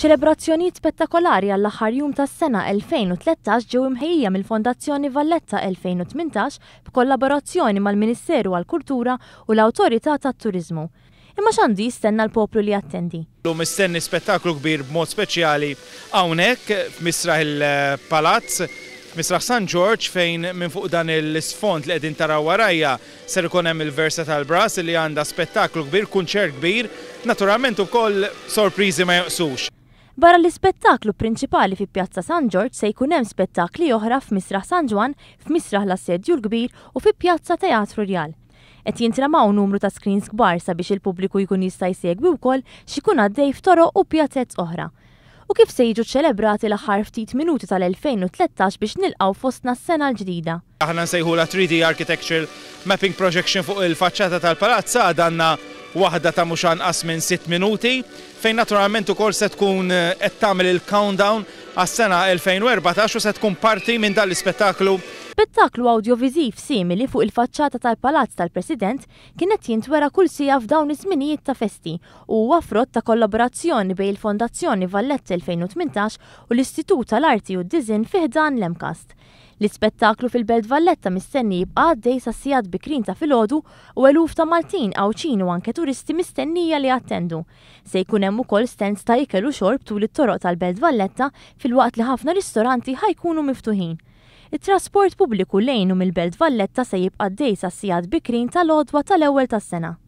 ċelebrazzjonijiet spettakolari għall-aħħar jum tas-sena 2013 ġew imħejjija mill-Fondazzjoni Valletta 2018 b'kollaborazzjoni mal-Ministeru għall-Kultura u l-Awtorità tat-Turiżmu. Imma x'għandu jistenna l-poplu li attendi? Mistenni spettaklu kbir b'mod speċjali hawnhekk f'Misraħ il-Palazz, Misraħ St. George, fejn minn fuq dan l-isfond li qegħdin taraw warajja ser ikun hemm il-Versatile Brass li għandha spettaklu kbir, kunċert kbir, naturalment ukoll sorpriżi ma joqsux. Barra l-ispettaklu prinċipali fi Pjazza St. George se jkun hemm spettakli oħra f'Misraħ San Ġwan, f'Misraħ l-Assedju l-Kbir u fi Pjazza Teatru Rjal. Qed jintramaw numru ta' screens kbar sabiex il-pubbliku jkun jista' jsegwi wkoll x'ikun għaddej f'toroq u pjazzett oħra. U kif se jiġu ċelebrati l-aħħar ftit minuti tal-2013 biex nilqgħu fostna s-sena l-ġdida. Aħna nsejħula 3D Architectural Mapping Projection fuq il-faċċata tal-palazz għandna waħda ta' mhux anqas minn 6 minuti, fejn naturalment ukoll se tkun qed tagħmel il-countdown għas-sena 2014 u se tkun parti minn dan l-ispettaklu. Spettaklu audiovisiv simili fuq il-faċċata tal-Palazz tal-President kienet jintwera kull sija f'dawn iż-żminijiet ta' festi u huwa frott ta' kollaborazzjoni bejn il-Fondazzjoni Valletta 2018 u l-Istitut tal-Arti u d-Disinn fih dan l-Emkast. L-ispettaklu fil-Belt Valletta mistenni jibqa' għaddej sa' sigħat bikrin ta' filgħodu u eluf ta' Maltin Awċin u anke turisti mistennija li attendu. Se jkun hemm ukoll stands ta' ikel u xorb tul it-toroq tal-Belt Valletta filwaqt li ħafna ristoranti ħajkunu miftuħin. It-trasport pubbliku lejn u mill-Belt Valletta se jibqa' għaddej sa' sigħat bikrin tal-għodwa tal-ewwel tas-sena.